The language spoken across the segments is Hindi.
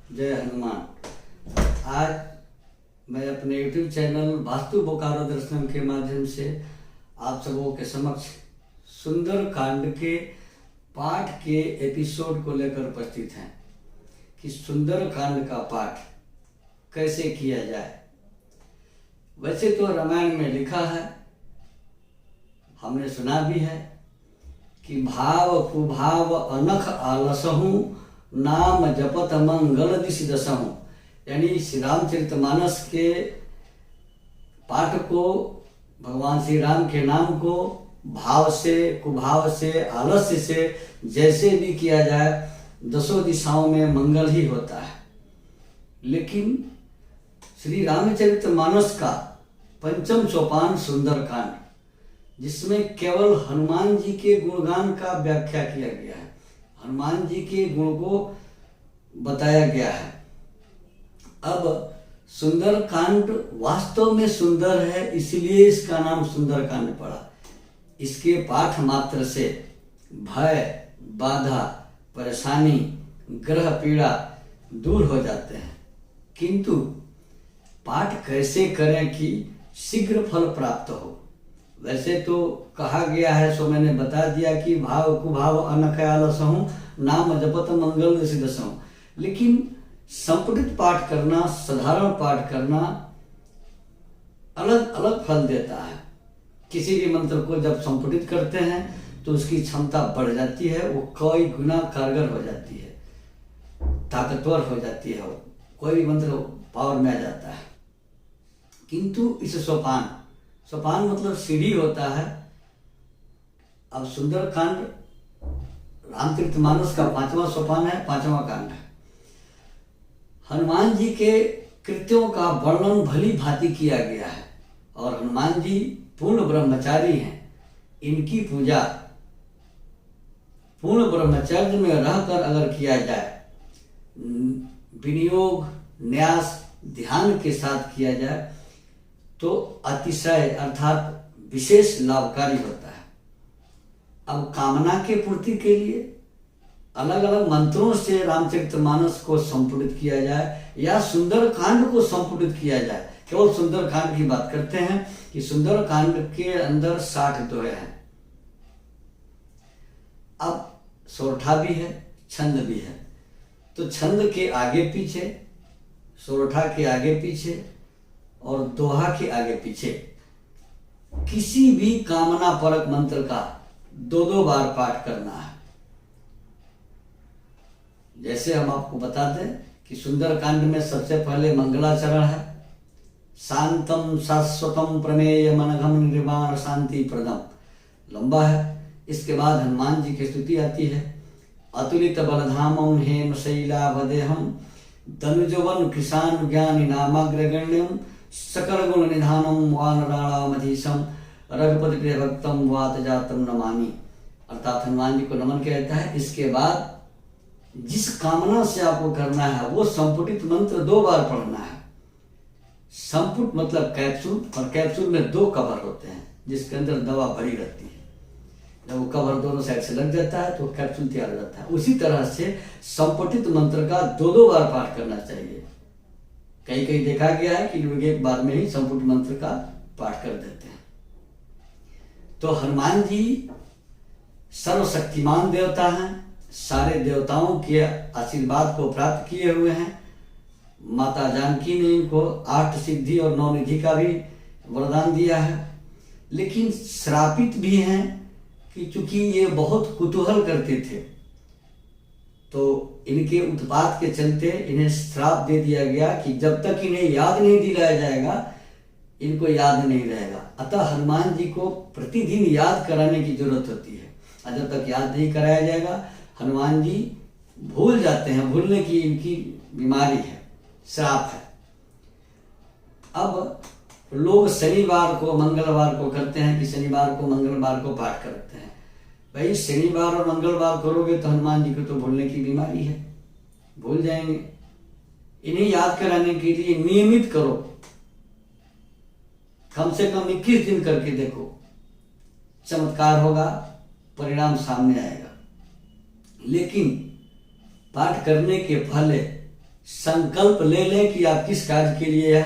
जय हनुमान। आज मैं अपने YouTube चैनल वास्तु बोकारो दर्शनम के माध्यम से आप सबों के समक्ष सुंदर कांड के पाठ के एपिसोड को लेकर उपस्थित हैं कि सुंदर कांड का पाठ कैसे किया जाए। वैसे तो रामायण में लिखा है, हमने सुना भी है कि भाव कुभाव अनख आलसहु नाम जपत मंगल दिशि दसहु, यानी श्री रामचरितमानस के पाठ को, भगवान श्री राम के नाम को भाव से, कुभाव से, आलस्य से जैसे भी किया जाए दसों दिशाओं में मंगल ही होता है। लेकिन श्री रामचरितमानस का पंचम सोपान सुंदरकांड, जिसमें केवल हनुमान जी के गुणगान का व्याख्या किया गया है, हनुमान जी के गुण को बताया गया है। अब सुंदरकांड वास्तव में सुंदर है, इसलिए इसका नाम सुंदरकांड पड़ा। इसके पाठ मात्र से भय, बाधा, परेशानी, ग्रह पीड़ा दूर हो जाते हैं। किंतु पाठ कैसे करें कि शीघ्र फल प्राप्त हो। वैसे तो कहा गया है, सो मैंने बता दिया कि भाव कुभाव अनख आलसहु नाम जपत मंगल दिशि दसहु। लेकिन संपुटित पाठ करना, साधारण पाठ करना अलग अलग फल देता है। किसी भी मंत्र को जब संपुटित करते हैं तो उसकी क्षमता बढ़ जाती है, वो कई गुना कारगर हो जाती है, ताकतवर हो जाती है, कोई भी मंत्र पावर में आ जाता है। किंतु इस सोपान मतलब सीढ़ी होता है। अब सुंदरकांड रामचरितमानस का 5वां सोपान है, 5वां कांड है। हनुमान जी के कृत्यों का वर्णन भली भांति किया गया है और हनुमान जी पूर्ण ब्रह्मचारी हैं। इनकी पूजा पूर्ण ब्रह्मचर्य में रहकर अगर किया जाए, विनियोग, न्यास, ध्यान के साथ किया जाए तो अतिशय अर्थात विशेष लाभकारी होता है। अब कामना के पूर्ति के लिए अलग अलग मंत्रों से रामचरितमानस को संपुटित किया जाए या सुंदरकांड को संपुटित किया जाए। केवल सुंदरकांड की बात करते हैं कि सुंदरकांड के अंदर 60 दोहे हैं। अब सोरठा भी है, छंद भी है, तो छंद के आगे पीछे, सोरठा के आगे पीछे और दोहा के आगे पीछे किसी भी कामना परक मंत्र का 2-2 बार पाठ करना है। जैसे हम आपको बता दें कि सुंदरकांड में सबसे पहले मंगलाचरण है, शांतम शाश्वतम प्रमेय मनघम निर्वाण शांति प्रदम, लंबा है। इसके बाद हनुमान जी की स्तुति आती है, अतुलित बलधामं हेम शैलाभदेहम धनुजवन किसान ज्ञानी नामाग्रगण्यम सकल गुण निधानम वानराणामधीशम रघुपति प्रिय भक्तम वात जातम नमामि। अर्थात हनुमान जी को नमन किया जाता है। इसके बाद जिस कामना से आपको करना है वो संपुटित मंत्र 2 बार पढ़ना है। संपुट मतलब कैप्सूल, और कैप्सूल में 2 कवर होते हैं जिसके अंदर दवा भरी रहती है। जब वो कवर दोनों साइड से लग जाता है तो कैप्सूल तैयार हो जाता है। उसी तरह से संपुटित मंत्र का 2-2 बार पाठ करना चाहिए। कहीं कहीं देखा गया है कि लोग एक बार में ही संपुट मंत्र का पाठ कर देते हैं। तो हनुमान जी सर्वशक्तिमान देवता हैं, सारे देवताओं के आशीर्वाद को प्राप्त किए हुए हैं। माता जानकी ने इनको 8 सिद्धि और 9 निधि का भी वरदान दिया है। लेकिन श्रापित भी हैं कि चूंकि ये बहुत कुतूहल करते थे तो इनके उत्पात के चलते इन्हें श्राप दे दिया गया कि जब तक इन्हें याद नहीं दिलाया जाएगा इनको याद नहीं रहेगा। अतः हनुमान जी को प्रतिदिन याद कराने की जरूरत होती है, और जब तक याद नहीं कराया जाएगा हनुमान जी भूल जाते हैं। भूलने की इनकी बीमारी है, श्राप है। अब लोग शनिवार को, मंगलवार को करते हैं कि शनिवार को, मंगलवार को पाठ करते हैं। भाई शनिवार और मंगलवार करोगे तो हनुमान जी को तो भूलने की बीमारी है, भूल जाएंगे। इन्हें याद कराने के लिए नियमित करो, कम से कम 21 दिन करके देखो, चमत्कार होगा, परिणाम सामने आएगा। लेकिन पाठ करने के पहले संकल्प ले लें कि आप किस कार्य के लिए यह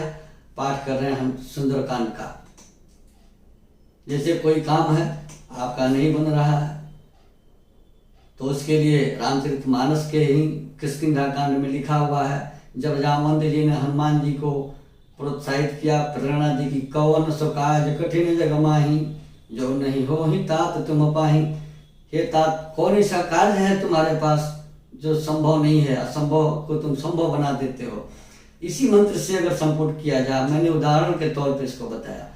पाठ कर रहे हैं हम सुंदरकांड का। जैसे कोई काम है आपका नहीं बन रहा है, तो उसके लिए रामचरितमानस के ही किष्किंधा कांड में लिखा हुआ है, जब जामवंत जी ने हनुमान जी को प्रोत्साहित किया, प्रेरणा दी कि कौन सो काज कठिन जग माही, जो नहीं हो ही तात तुम पाही। हे तात, कौन सा कार्य है तुम्हारे पास जो संभव नहीं है, असंभव को तुम संभव बना देते हो। इसी मंत्र से अगर संपुट किया जाए, मैंने उदाहरण के तौर पर इसको बताया,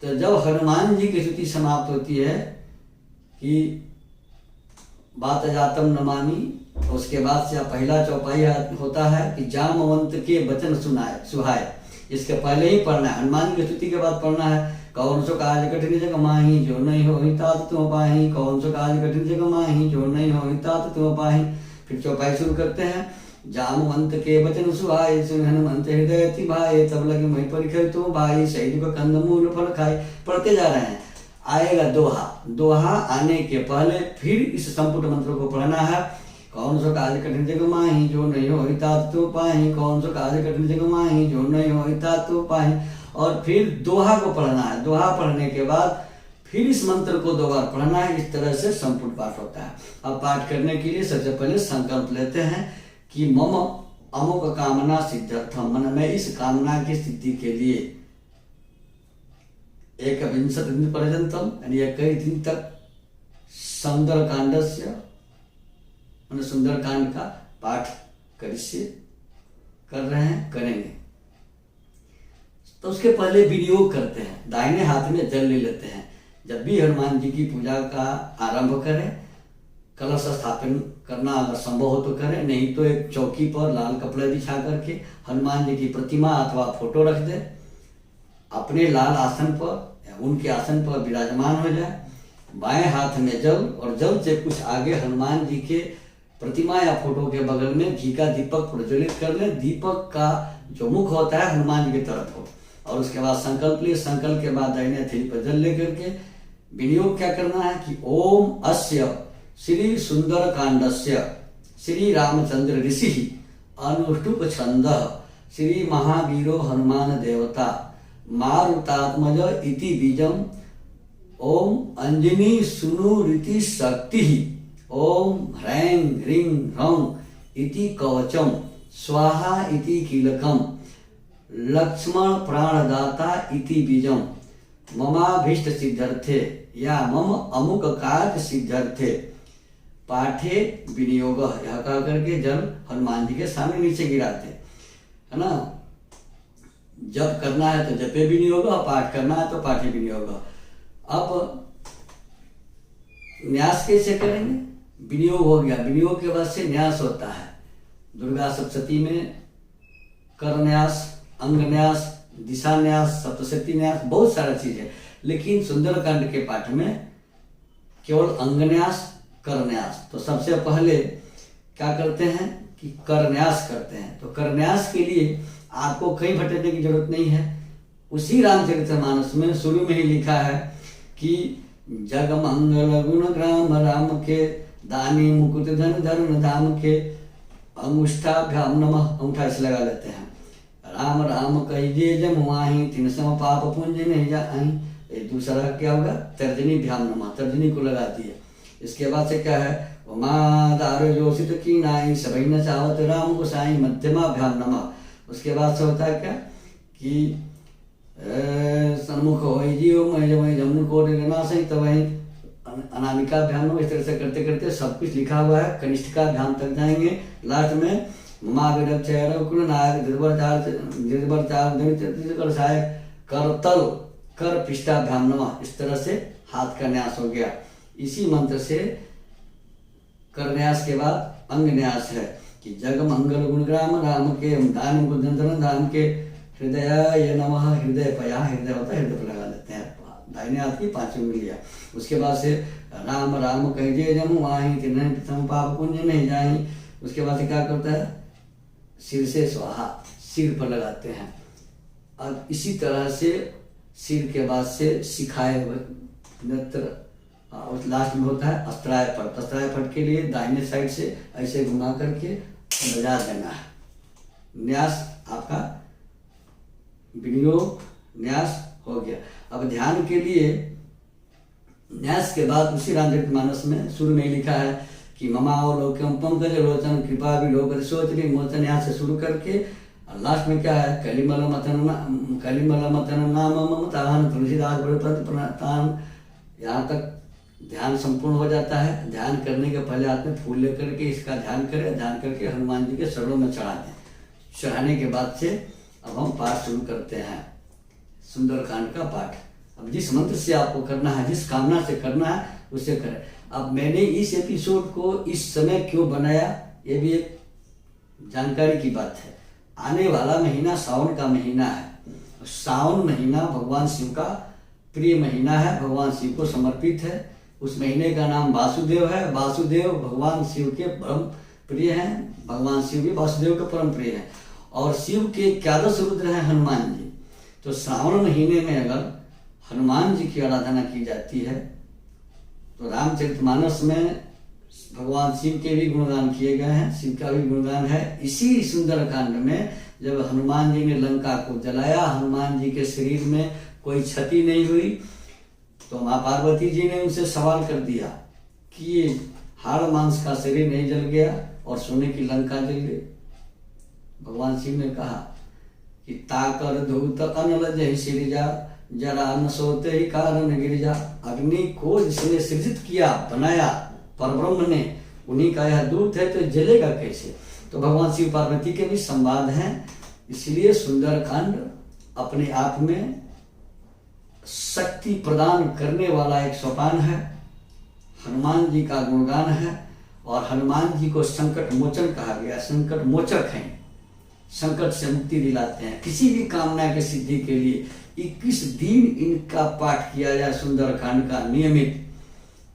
तो जब हनुमान जी की स्तुति समाप्त होती है कि बात जातम नमामि, तो उसके बाद से पहला चौपाई होता है कि जामवंत के वचन सुहाए। इसके पहले ही पढ़ना है, हनुमान जी की स्तुति के बाद पढ़ना है कौन सो काज कठिन जग माही, जो नहीं हो तात तुम पाही, कौन सो काज कठिन जग माही, जो नहीं हो तात तुम पाही। फिर चौपाई शुरू करते हैं, जामवंत के वचन सुहाए, सुन हनुमंत हृदय अति भाए, तब लगे मैं परिखर तुम भाई, शहीद को कंदमूल फल खाए। पढ़ते जा रहे हैं, आएगा दोहा। दोहा आने के पहले फिर इस संपुट मंत्र को पढ़ना है, कौन सो काज कठिन जग माही, जो नहीं हो तात तुम पाही, कौन सो काज कठिन जग माही, जो नहीं हो तात तुम पाही। और फिर दोहा को पढ़ना है, दोहा पढ़ने के बाद फिर इस मंत्र को 2 बार पढ़ना है। इस तरह से संपुट पाठ होता है। अब पाठ करने के लिए सबसे पहले संकल्प लेते हैं कि मम अमुक कामना सिद्ध्यर्थम, मन में इस कामना की सिद्धि के लिए 21 दिन पर्यंतम, यानी 21 दिन तक सुंदरकांडस्य मैंने सुंदरकांड का पाठ कर रहे हैं, करेंगे। तो उसके पहले विनियोग करते हैं, दाहिने हाथ में जल ले लेते हैं। जब भी हनुमान जी की पूजा का आरंभ करें, कलश स्थापन करना अगर संभव हो तो करें, नहीं तो एक चौकी पर लाल कपड़े बिछा करके हनुमान जी की प्रतिमा अथवा फोटो रख दे, अपने लाल आसन पर या उनके आसन पर विराजमान हो जाए। बाएं हाथ में जल और जल से कुछ आगे हनुमान जी के प्रतिमा या फोटो के बगल में घी का दीपक प्रज्वलित कर ले। दीपक का जो मुख होता है हनुमान जी की तरफ हो, और उसके बाद संकल्प लिए। संकल्प के बाद दाहिने हथेली पर जल लेकर के विनियोग क्या करना है कि ओम अस्य श्री सुंदर कांडस्य श्री रामचंद्र ऋषि अनुष्टुप छंद श्री महावीरो हनुमान देवता मारुतात्मज इति बीजम ओम अंजनी सुनु रीति शक्ति ओम ह्रैं ह्रीं ह्रौं इति कवचम स्वाहा इति कीलकम लक्ष्मण प्राणदाता इति बीजम ममाभीष्ट सिद्ध्यर्थे या मम अमुक कार्य सिद्ध्यर्थे पाठे विनियोग। यह कह करके जल हनुमान जी के सामने नीचे गिराते है ना। जप करना है तो जपे विनियोग, पाठ करना है तो पाठे विनियोग। अब न्यास कैसे करेंगे? विनियोग हो गया, विनियोग के बाद से न्यास होता है। दुर्गा सप्तशती में कर न्यास, अंग न्यास, दिशा न्यास, सप्तशती न्यास, बहुत सारा चीज है। लेकिन सुंदरकांड के पाठ में केवल अंग न्यास, कर न्यास। तो सबसे पहले क्या करते हैं कि कर न्यास करते हैं। तो कर न्यास के लिए आपको कहीं भटकने की जरूरत नहीं है। उसी रामचरितमानस में शुरू में ही लिखा है कि जग मंगल गुण ग्राम राम के दानी मुकुट धन धर्म धाम के अंगुष्ठाभ्याम नमः। अंगूठा इसे लगा लेते हैं। राम राम कहिए जमुआही तीन सम पाप पुंज नहीं जाही। ये दूसरा क्या होगा? तर्जनी भ्याम नमः, तर्जनी को लगा दिए। इसके बाद से क्या है? उमा दारो जोशित की नाई सभी न चावत राम गोसाई मध्यमा भ्याम नमः। उसके बाद से होता है क्या कि सन्मुख हो जीव मैं जमुन कोट नासई तब अनामिका ध्यान। इस तरह से करते करते सब कुछ लिखा हुआ है, कनिष्ठ का ध्यान तक जाएंगे। लास्ट में करतल कर पिष्टाभ्याम नमः। इस तरह से हाथ का न्यास हो गया। इसी मंत्र से कर न्यास के बाद अंग न्यास है कि जग मंगल गुणग्राम राम के दान गुणधन दान के हृदय नमः। हृदय पया, हृदय होता है, हृदय पर लगा लेते हैं दाहिने हाथ की 5 उंगलियां। उसके बाद से राम राम कहिए जमु आही तीन पाप पुण्य नहीं जाही। उसके बाद से क्या करता है? सिर से स्वाहा, सिर पर लगाते हैं। अब इसी तरह से सिर के बाद से सिखाए हुए नेत्र, लास्ट में होता है अस्त्राय पट। अस्त्राय पट के लिए दाहिने साइड से ऐसे घुमा करके बजा देना है। न्यास आपका विनियोग न्यास हो गया। अब ध्यान के लिए न्यास के बाद उसी रामचरितमानस में शुरू में लिखा है कि ममावलोक्यम पंकज लोचन कृपा विलोक सोचनी मोचन, यहाँ से शुरू करके और लास्ट में क्या है, कलिमल मतन नाम ममतान तुलसीदास बड़े प्रणतान। यहाँ तक ध्यान संपूर्ण हो जाता है। ध्यान करने के पहले हाथ में फूल लेकर के इसका ध्यान करें, ध्यान करके हनुमान जी के चरणों में चढ़ा दें। चढ़ाने के बाद से अब हम पाठ शुरू करते हैं, सुंदरकांड का पाठ। अब जिस मंत्र से आपको करना है, जिस कामना से करना है, उसे करें। अब मैंने इस एपिसोड को इस समय क्यों बनाया, ये भी एक जानकारी की बात है। आने वाला महीना सावन का महीना है। सावन महीना भगवान शिव का प्रिय महीना है, भगवान शिव को समर्पित है। उस महीने का नाम वासुदेव है। वासुदेव भगवान शिव के परम प्रिय हैं, भगवान शिव भी वासुदेव के परम प्रिय हैं। और शिव के एकादश रुद्र हैं हनुमान जी। तो श्रावण महीने में अगर हनुमान जी की आराधना की जाती है तो रामचरितमानस में भगवान शिव के भी गुणगान किए गए हैं, शिव का भी गुणगान है। इसी सुंदरकांड में जब हनुमान जी ने लंका को जलाया, हनुमान जी के शरीर में कोई क्षति नहीं हुई, तो माँ पार्वती जी ने उनसे सवाल कर दिया कि ये हाड़ मांस का शरीर नहीं जल गया और सोने की लंका जल गई। भगवान शिव ने कहा कि ताकर धूत अनल जय सिरजा जरा न सोते ही कारण गिरजा। अग्नि को जिसने सृजित किया, बनाया परब्रह्म ने, उन्हीं का यह दूत है, तो जलेगा कैसे। तो भगवान शिव पार्वती के भी संवाद हैं। इसलिए सुंदरकांड अपने आप में शक्ति प्रदान करने वाला एक सोपान है, हनुमान जी का गुणगान है। और हनुमान जी को संकट मोचन कहा गया। संकट मोचक हैं, संकट से मुक्ति दिलाते हैं। किसी भी कामना के सिद्धि के लिए 21 दिन इनका पाठ किया जाए सुंदरकांड का नियमित,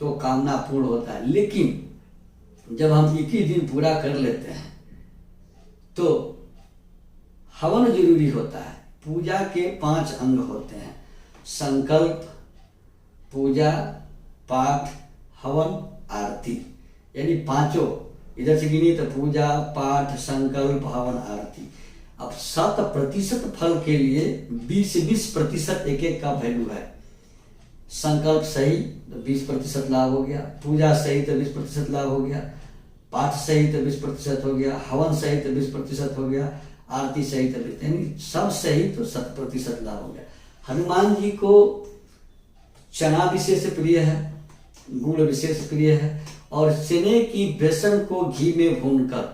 तो कामना पूर्ण होता है। लेकिन जब हम 21 दिन पूरा कर लेते हैं तो हवन जरूरी होता है। पूजा के 5 अंग होते हैं, संकल्प, पूजा, पाठ, हवन, आरती, यानी पांचों। इधर से गिनी तो पूजा, पाठ, संकल्प, हवन, आरती। अब 100% फल के लिए 20 से 20% एक एक का वैल्यू है। संकल्प सही तो 20% लाभ हो गया, पूजा सही तो 20% लाभ हो गया, पाठ सही तो 20% हो गया, हवन सही तो 20% हो गया, आरती सही तो, यानी सब सही तो 100% लाभ हो गया। हनुमान जी को चना विशेष प्रिय है, गुड़ विशेष प्रिय है। और चने की बेसन को घी में भूनकर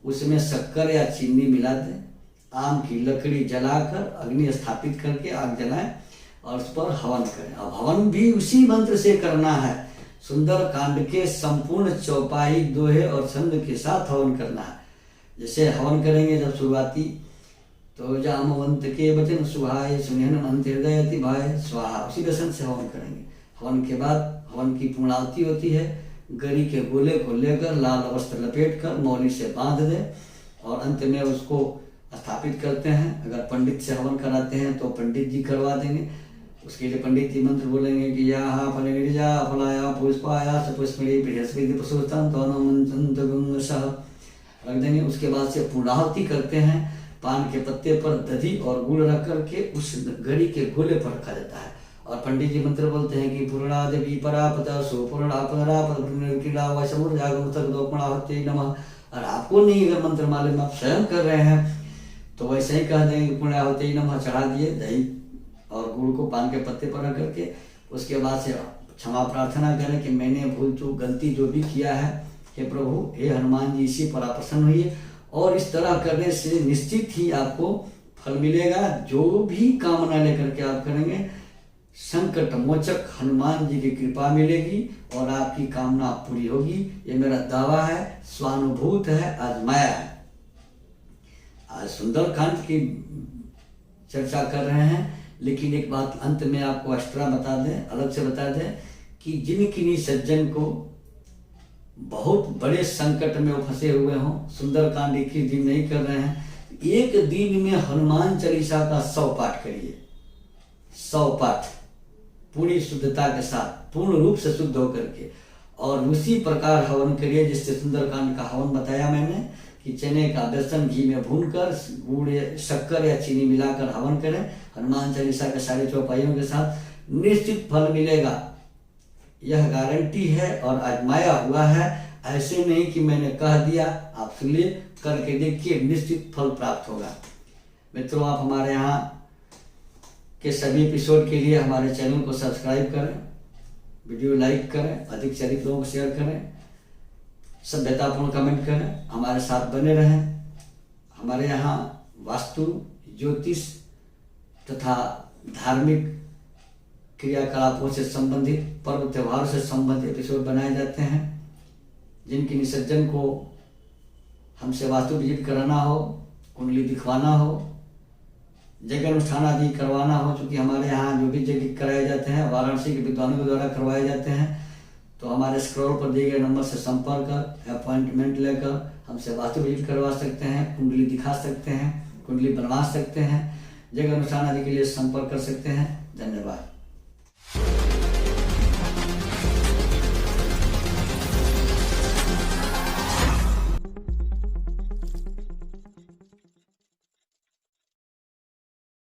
उसमें शक्कर या चीनी मिला दें, आम की लकड़ी जलाकर अग्नि स्थापित करके आग जलाएं और उस पर हवन करें। अब हवन भी उसी मंत्र से करना है। सुंदरकांड के संपूर्ण चौपाई, दोहे और छंद के साथ हवन करना है। जैसे हवन करेंगे जब शुरुआती, तो जामवंत के वचन सुहाय सुनहन मंत्र हृदय अति भाय स्वाहा, उसी दर्शन से हवन करेंगे। हवन के बाद हवन की पूर्णाहुति होती है। गरी के गोले को लेकर लाल वस्त्र लपेट कर मौली से बांध दे और अंत में उसको स्थापित करते हैं। अगर पंडित से हवन कराते हैं तो पंडित जी करवा देंगे। उसके लिए पंडित जी मंत्र बोलेंगे कि या फलगिरिजा फलाया पुष्पाया सपुष्पड़ी बृहस्पति पशुतम दोनों मंत्र सह रख देंगे। उसके बाद से पूर्णाहुति करते हैं। पान के पत्ते पर दधी और गुड़ रख करके उस गरी के गोले पर रखा जाता है और पंडित जी मंत्र बोलते हैं कि पूर्णादेवी परापता सुपूर्णापरापदे नमः। और आपको नहीं अगर मंत्र मालूम आप स्वयं कर रहे हैं तो वैसे ही कह देंगे पूर्णाहुति नमः, चढ़ा दिए दही और गुड़ को पान के पत्ते पर रख करके। उसके बाद से क्षमा प्रार्थना करें कि मैंने भूल चूक गलती जो भी किया है, हे प्रभु, हे हनुमान जी, इसी पर आप प्रसन्न हुई। और इस तरह करने से निश्चित ही आपको फल मिलेगा। जो भी कामना लेकर के आप करेंगे, संकट मोचक हनुमान जी की कृपा मिलेगी और आपकी कामना पूरी होगी। ये मेरा दावा है, स्वानुभूत है, आजमाया है। आज सुंदरकांड की चर्चा कर रहे हैं, लेकिन एक बात अंत में आपको एक्स्ट्रा बता दें, अलग से बता दें कि जिन किन्हीं सज्जन को बहुत बड़े संकट में वो फंसे हुए हों, सुंदरकांड 21 दिन नहीं कर रहे हैं, एक दिन में हनुमान चालीसा का 100 पाठ करिए। 100 पाठ पूरी शुद्धता के साथ, पूर्ण रूप से शुद्ध होकर के, और उसी प्रकार हवन करिए जिससे सुंदरकांड का हवन बताया मैंने कि चने का बेसन घी में भूनकर गुड़ या शक्कर या चीनी मिलाकर हवन करें। हनुमान चालीसा के सारे चौपाइयों के साथ निश्चित फल मिलेगा, यह गारंटी है और आजमाया हुआ है। ऐसे नहीं कि मैंने कह दिया, आप सुनिए, करके देखिए, निश्चित फल प्राप्त होगा। मित्रों, आप हमारे यहाँ के सभी एपिसोड के लिए हमारे चैनल को सब्सक्राइब करें, वीडियो लाइक करें, अधिक से अधिक लोगों को शेयर करें, सभ्यतापूर्ण कमेंट करें, हमारे साथ बने रहें। हमारे यहाँ वास्तु, ज्योतिष तथा धार्मिक क्रियाकलापों से संबंधित, पर्व त्योहारों से संबंधित एपिसोड बनाए जाते हैं। जिनकी निसर्जन को हमसे वास्तु विजिट कराना हो, कुंडली दिखवाना हो, यज्ञ अनुष्ठान आदि करवाना हो, चूँकि हमारे यहाँ जो भी यज्ञ कराए जाते हैं वाराणसी के विद्वानों के द्वारा करवाए जाते हैं, तो हमारे स्क्रॉल पर दिए गए नंबर से संपर्क कर अपॉइंटमेंट लेकर हमसे वास्तु विजिट करवा सकते हैं, कुंडली दिखा सकते हैं, कुंडली बनवा सकते हैं, यज्ञ अनुष्ठान आदि के लिए संपर्क कर सकते हैं। धन्यवाद।